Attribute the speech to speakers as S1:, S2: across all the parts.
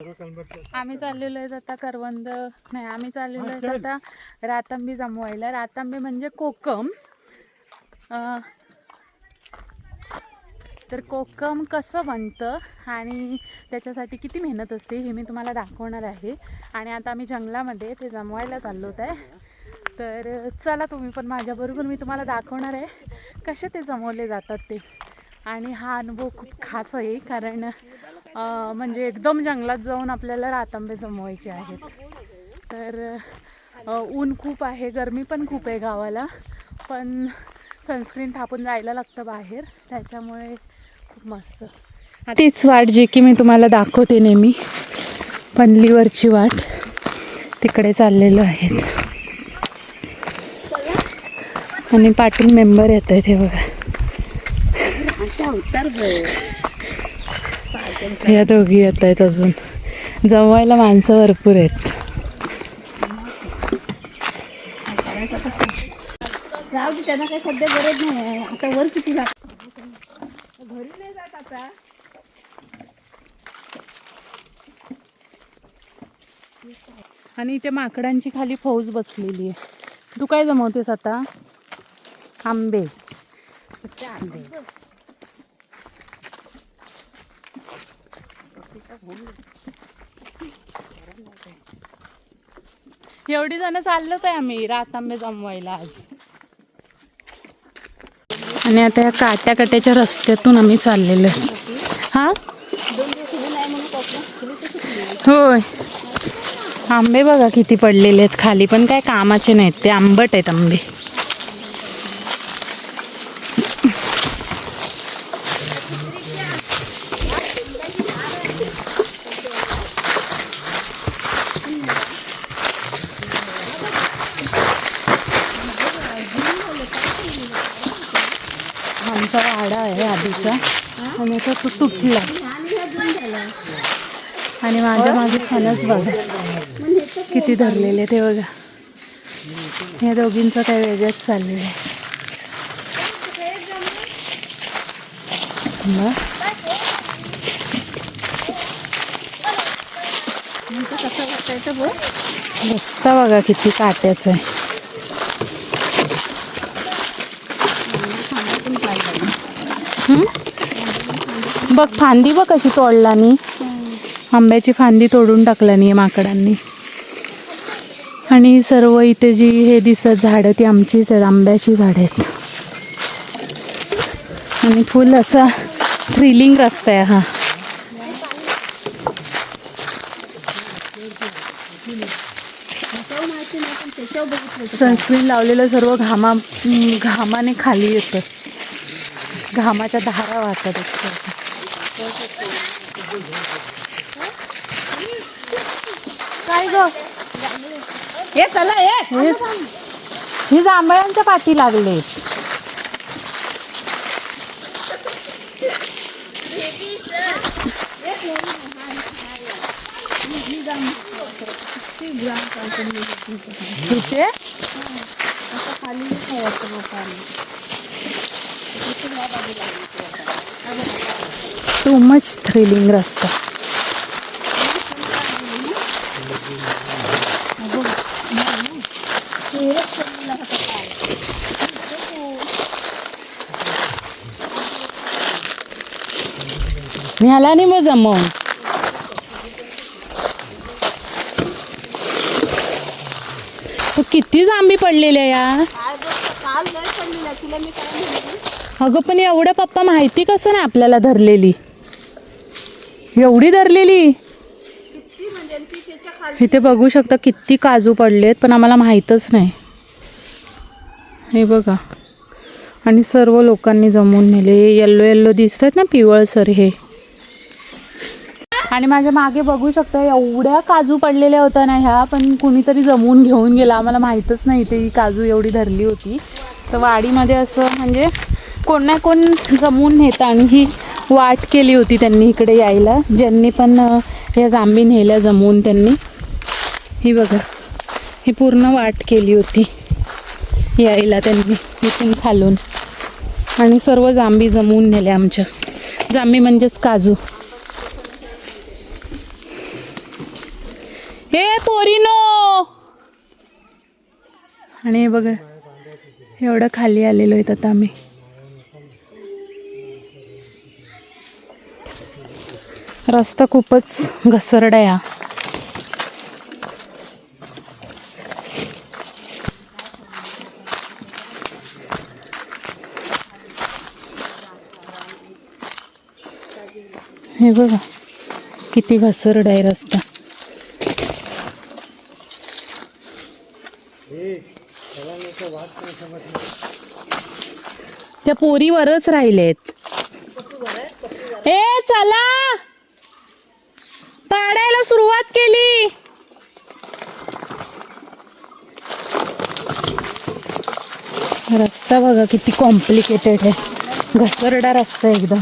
S1: आम्ही चाललेलो आहेत आता करवंद नाही, आम्ही चाललेलो आहेत आता रातांबी जमवायला. रातांबी म्हणजे कोकम. तर कोकम कसं बनतं आणि त्याच्यासाठी किती मेहनत असते हे मी तुम्हाला दाखवणार आहे. आणि आता आम्ही जंगलामध्ये ते जमवायला चाललो आहे. तर चला तुम्ही पण माझ्याबरोबर, मी तुम्हाला दाखवणार आहे कसे ते जमवले जातात ते. आणि हा अनुभव खूप खास आहे कारण म्हणजे एकदम जंगलात जाऊन आपल्याला रातांबे जमवायचे आहेत. तर ऊन खूप आहे, गरमी पण खूप आहे गावाला, पण सनस्क्रीन थापून जायला लागतं बाहेर, त्याच्यामुळे खूप मस्त. तीच वाट जी की मी तुम्हाला दाखवते नेहमी, पनलीवरची वाट, तिकडे चाललेलो आहेत. आणि पाटील मेंबर येत आहेत हे बघा. या दोघी येत आहेत, अजून जमवायला माणसं भरपूर आहेत.
S2: त्यांना काही सध्या गरज नाही. आता वर किती लागतं, घरी नाही जात आता.
S1: आणि इथे माकडांची खाली फौज बसलेली आहे. तू काय जमवतेस आता? आंबे. आंबे एवढी जण चाललोच आहे आम्ही रातांबे जमवायला आज. आणि आता या काट्याच्या रस्त्यातून आम्ही चाललेलो आहे. हा होय, आंबे बघा किती पडलेले आहेत खाली, पण काय कामाचे नाहीत ते, आंबट आहेत आंबे. आमचा वाडा आहे आधीचा आणि आता तो तुटला. आणि माझ्या मागे फणस बघा किती धरलेले ते बघा. या दोघींचं काय वेगळंच चाललेलं आहे. रस्ता बघा किती काट्याचा आहे. बघ फांदी बघ कशी तोडला नी, आंब्याची फांदी तोडून टाकला नी माकडांनी. आणि सर्व इथे जी हे दिसत झाडं ती आमचीच आहेत, आंब्याची झाडं आहेत. आणि फुल असा थ्रिलिंग रस्ता आहे हा. सनस्क्रीन लावलेलं सर्व घामाने खाली येतं, घामाच्या धारा वाहतात. काय ग
S2: हे चला
S1: हे जांभळांच्या पाठी लागले. कुठे टू मच थ्रिलिंग रस्ता. मी आला नाही मग जमवून. किती जांभी पडलेल्या या. अगं पण एवढं पप्पा माहिती कसं नाही आपल्याला धरलेली, एवढी धरलेली. इथे बघू शकता किती काजू पडलेत, पण आम्हाला माहीतच नाही. हे बघा, आणि सर्व लोकांनी जमवून नेले. येल्लो येल्लो दिसतात ना, पिवळसर हे. आणि माझ्या मागे बघू शकता एवढ्या काजू पडलेल्या होत्या ना ह्या, पण कुणीतरी जमवून घेऊन गेला, आम्हाला माहीतच नाही ते ही काजू एवढी धरली होती. तर वाडीमध्ये असं म्हणजे कोण ना कोण जमवून नेतं, आणि ही वाट केली होती त्यांनी इकडे यायला, ज्यांनी पण ह्या जांभी नेल्या जमवून त्यांनी. ही बघा, ही पूर्ण वाट केली होती यायला त्यांनी इथून खालून, आणि सर्व जांभी जमवून नेल्या आमच्या. जांभी म्हणजेच काजू. हे पोरीनो. आणि हे बघा एवढं खाली आलेलो आहेत आता आम्ही. रस्ता खूपच घसरडा आहे हा. हे बघा किती घसरडा आहे रस्ता. त्या पोरीवरच राहिलेत. ए चला पाडायला सुरुवात केली. रस्ता बघा किती कॉम्प्लिकेटेड आहे. घसरडा रस्ता एकदम.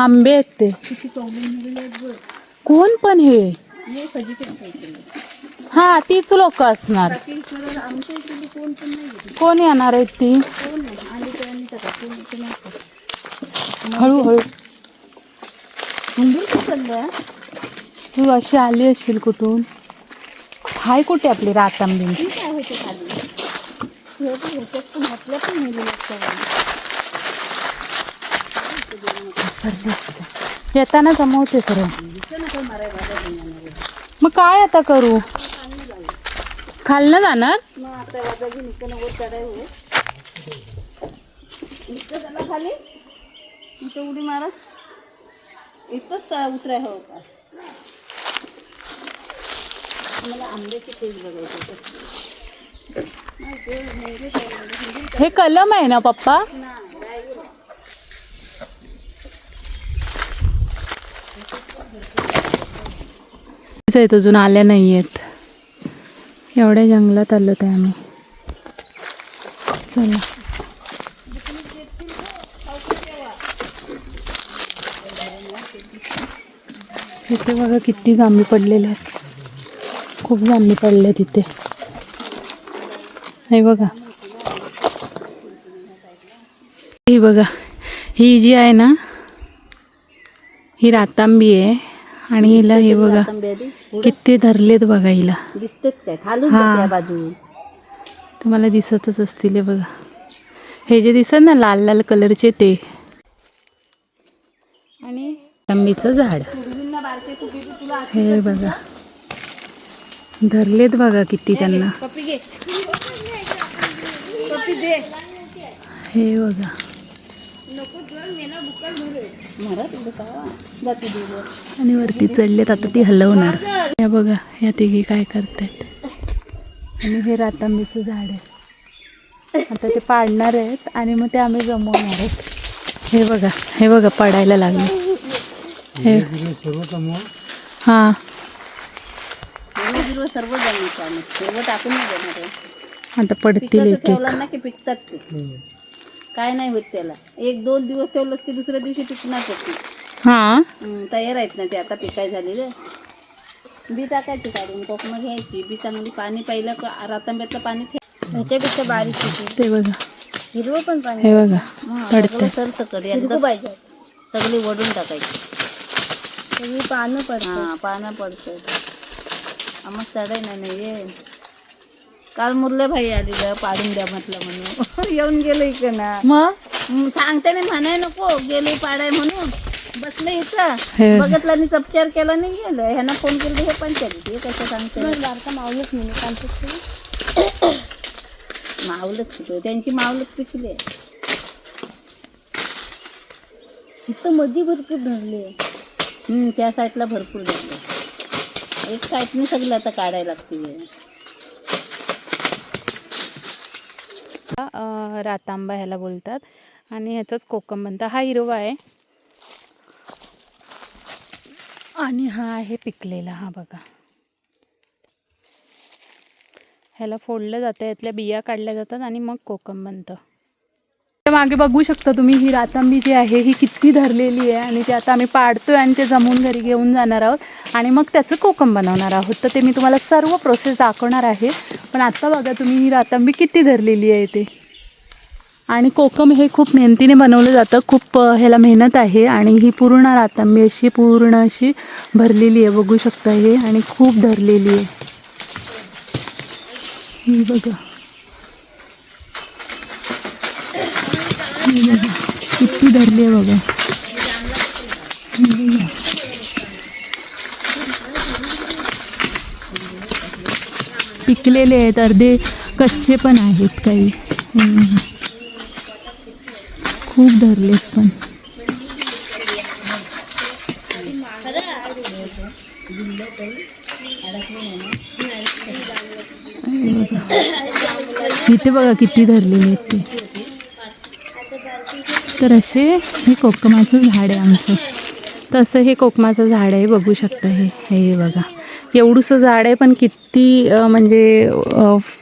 S1: आंबे आहेत ते. कोण पण हे. हा तीच लोक असणार. कोण येणार आहेत ती. हळूहळू तू अशी आली असशील कुठून. हाय कुठे आपली रातांबी. येताना जमवते सर्व. मग काय आता करू. खालनं जाणार.
S2: खाली उडी मारत इथंच उतराय हो का. मला आंब्याची टेस्ट बघायची.
S1: हे कलम आहे ना पप्पा. अजून आल्या नाहीयेत. एवढ्या जंगलात आलो ते आम्ही. चला इथे बघा किती जांभी पडलेले आहेत. खूप जांभी पडले तिथे. हे बघा ही बघा ही जी आहे ना ही रातांबी आहे. आणि हिला हे बघा किती धरलेत बघा हिला.
S2: दिसतेत काय खालून
S1: हा
S2: बाजू.
S1: तुम्हाला दिसतच असतील. बघा हे जे दिसत ना लाल लाल कलरचे ते. आणि रातांबीचं झाड हे बघा धरलेत बघा किती त्यांना. हे बघा आणि वरती चढलेत. आता ती हलवणार. हे बघा या तिघी काय करतायत. आणि हे रातांबीचं झाड आहे. आता ते पाडणार आहेत आणि मग ते आम्ही जमवणार आहेत. हे बघा पडायला लागले. हे हां
S2: सर्व टाकून
S1: आता पडतील एक एक.
S2: ना की पिकतात ते. काय नाही होत त्याला. 1-2 दिवस ठेवलं की दुसऱ्या दिवशी पिकणार होती.
S1: हां
S2: तयार आहेत ना ते आता पिकाय झालेले. बी टाकायची काढून कोकमं घ्यायची. बी चांगली पाणी पहिलं रातांब्यातलं पाणी ह्याच्यापेक्षा बारीक होती.
S1: ते बघा
S2: हिरवं पण पाणी.
S1: हे बघा पडते.
S2: हिरवं पाहिजे. सगळी वडून टाकायची. सगळी पानं पडतात. हां पानं पडतात. आम्हाला चढाय नाही. काल मुरले भाई आलेलं पाडून द्या म्हटलं म्हणून येऊन गेलो इकडं ना. मग सांगते नाही म्हणाय नको गेले पाडाय म्हणून. बसले इथं बघितलं आणि चपचार केला नाही गेलं. ह्यांना फोन केलं हे पण केलं. हे कसं सांगते मावलंच नाही. मावलंच पिकलं. त्यांची मावलंच पिकले. इथं मध्ये भरपूर धरले. त्या साईडला भरपूर धरले. एक साईडने सगळं आता काढायला लागते.
S1: रातांबा ह्याला बोलतात आणि ह्याचाच कोकम बनतं. हा हिरवा आहे आणि हा आहे पिकलेला. हा बघा ह्याला फोडलं जातं. यातल्या बिया काढल्या जातात आणि मग कोकम बनतं. मागे बघू शकता तुम्ही ही रातांबी जी आहे ही किती धरलेली आहे. आणि ते आता आम्ही पाडतोय आणि ते जमवून घरी घेऊन जाणार आहोत आणि मग त्याचं कोकम बनवणार आहोत. तर ते मी तुम्हाला सर्व प्रोसेस दाखवणार आहे. पण आता बघा तुम्ही ही रातांबी किती धरलेली आहे ते. आणि कोकम हे खूप मेहनतीने बनवलं जातं. खूप ह्याला मेहनत आहे. आणि ही पूर्ण रातांबी अशी पूर्ण अशी भरलेली आहे, बघू शकता हे. आणि खूप धरलेली आहे ही बघा. किती धरली आहे बघा. पिकलेले आहेत, अर्धे कच्चे पण आहेत काही. खूप धरलेत पण. इथे बघा किती धरलेले आहेत ते. तर असे हे कोकमाचं झाड आहे आमचं. तसं हे कोकमाचं झाड आहे, बघू शकता. हे बघा एवढूसं झाड आहे पण किती म्हणजे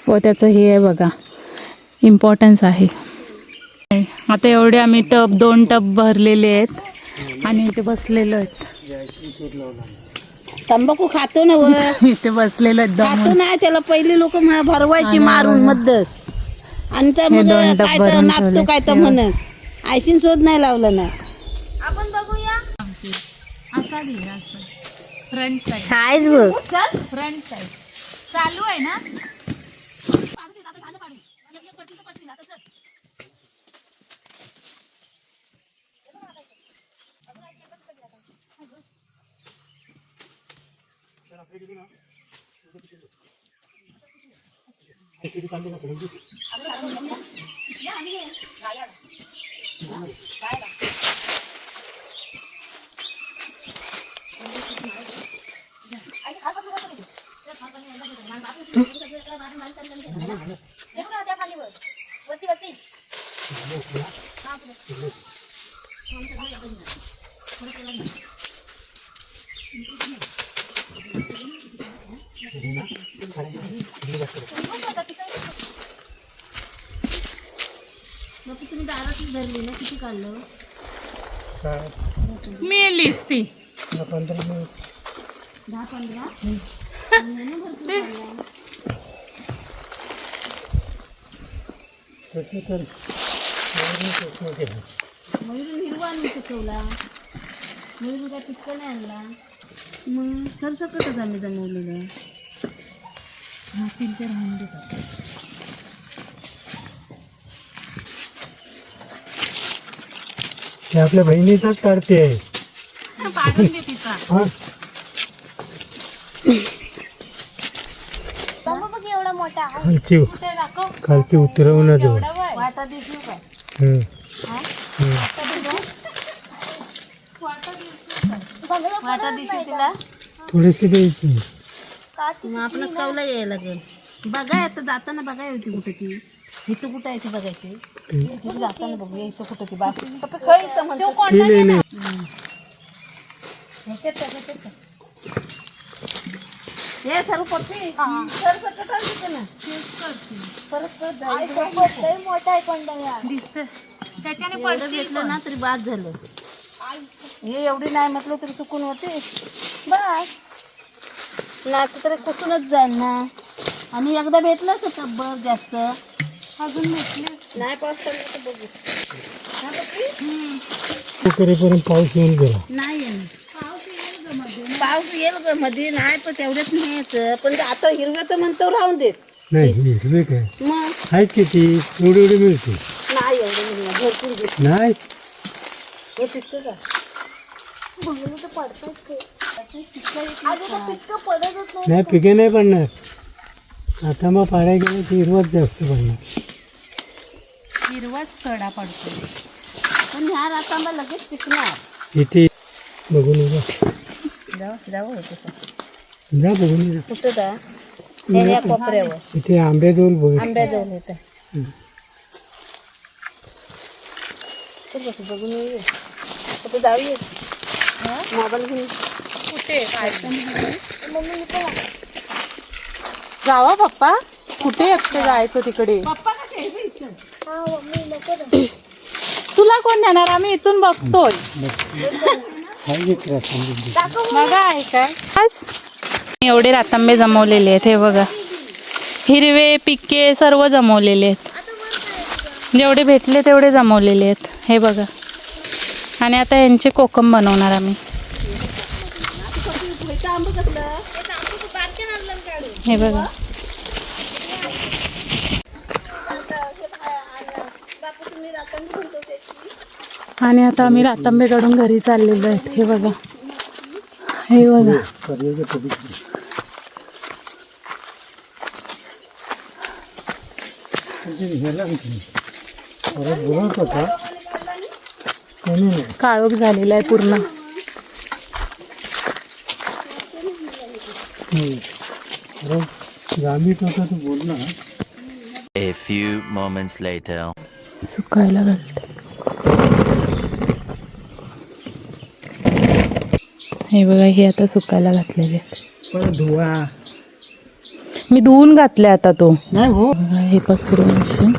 S1: त्याचं हे आहे बघा, इम्पॉर्टन्स आहे. आता एवढे आम्ही टब 2 टब भरलेले आहेत आणि इथे बसलेलो आहेत.
S2: तंबाखू खातो ना व
S1: इथे बसलेलो आहेत
S2: खातो ना. त्याला पहिले लोक भरवायची मारून मध्यस आणि तर
S1: हे
S2: मग
S1: 2 टब
S2: काय तर
S1: भरून
S2: नाचतो
S1: ठेवले.
S2: काय तर म्हणत आयशीन शोध नाही लावलं ना. आपण बघूया
S1: फ्रंट साईड,
S2: साईज बघ.
S1: फ्रंट साईड चालू आहे ना.
S2: तुम्ही दारातच धरली ना. किती काढलं
S1: मेलीच ती.
S2: 10-15 मयूर हिरवा आणून ठेवला. मयूर काय पिक्चर नाही आणला. मग सरसकटच आम्ही जमवलेलं.
S3: ते आपल्या बहिणीचाच काढते.
S1: पाडून दे तिचा.
S3: हा
S2: एवढा मोठा
S3: खालची उतरवून देऊ.
S2: वाटा दिसू काय. वाटा दिसू तिला
S3: थोडीशी द्यायची.
S2: मग आपण कवला यायला लागेल. बघा आता जाताना बघा होती कुठे ती. इथं कुठं आहे ती बघायची. इथं जाताना बघूया इथं कुठं ती बाकी
S3: नाही नाही
S2: हे सर्व पडते ना. मोठा आहे पण त्याच्याने घेतलं ना तरी बाद झालं. हे एवढी नाही म्हटलं तरी चुकून होते बस. नाही तरी कुठूनच जाईल ना. आणि एकदा भेटलंच टब्बर जास्त अजून भेटले नाही. पाऊस पडला तर बघू.
S3: करेपर्यंत पाऊस येऊन गेला.
S2: नाही पाऊस येईल ग मध्ये. नाही पण तेवढ्याच नाही यायचं. पण आता हिरव्या तर म्हणतो राहून देत
S3: नाही हिरवे काय
S2: मग.
S3: आहेत किती एवढी एवढी मिळते.
S2: नाही एवढं नाही भरपूर घेत.
S3: नाही
S2: हे पिकतं का
S3: नाही पिके नाही पडणार. आता मग पाड्या गेले की हिरवाच जास्त पडणार.
S1: हिरवाच कडा पडतो.
S2: पण ह्या रातांबा लगेच पिकणार.
S3: इथे बघून ये
S2: जाऊ
S3: जा बघून ये.
S2: कुठं जा त्या कोपऱ्यावर
S3: इथे आंब्याजवळ बघ.
S2: आंब्याजवळ येतं. बघून ये. कुठं जाऊया मोबाईल घेऊन.
S1: कुठे जावा पप्पा. कुठे एकटे जायचं तिकडे. तुला कोण नेणार. आम्ही इथून बघतोय. बघा आहे काय. आज एवढे रातांबे जमवलेले आहेत. हे बघा हिरवे पिके सर्व जमवलेले आहेत. जेवढे भेटले तेवढे जमवलेले आहेत. हे बघा. आणि आता यांचे कोकम बनवणार आम्ही. हे बघा. आणि आता आम्ही रातांबे काढून घरी चाललेलो आहेत. हे बघा. हे बघा. काळोख झालेला आहे पूर्ण.
S4: A few moments later.
S1: सुकायला घालते. हे बघा, हे आता सुकायला घातलेले आहेत.
S3: धुवा
S1: मी धुवून घातले आता. तो
S3: नाही हो.
S1: बघा, हे पसरून अशी.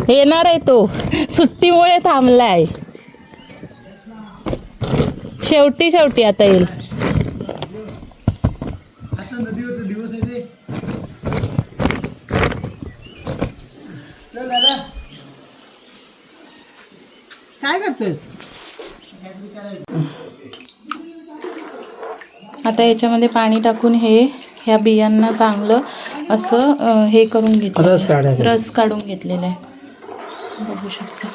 S1: येणार आहे तो. सुट्टीमुळे थांबलाय. शेवटी आता येईल.
S3: काय करतोयस?
S1: आता याच्यामध्ये पाणी टाकून ह्या बियांना चांगलं असं हे करून घेतलं. रस काढून घेतलेला आहे. बघू शकता.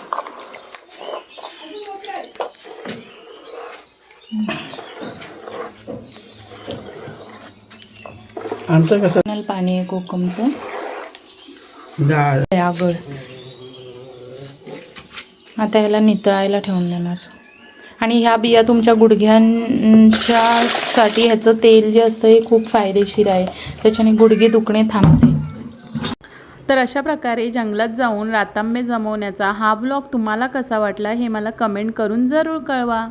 S3: आमचं कसं
S1: पाणी आहे कोकमचं.
S3: डाळ
S1: आगळ. आता ह्याला नितळायला ठेवून देणार. आणि ह्या बिया तुमच्या गुडघ्यांच्या साठी ह्याचं तेल जे असतं हे खूप फायदेशीर आहे. त्याच्याने गुडघे दुखणे थांबते. तर अशा प्रकारे जंगलात जाऊन रातांबे जमवण्याचा हा व्लॉग तुम्हाला कसा वाटला हे मला कमेंट करून जरूर कळवा.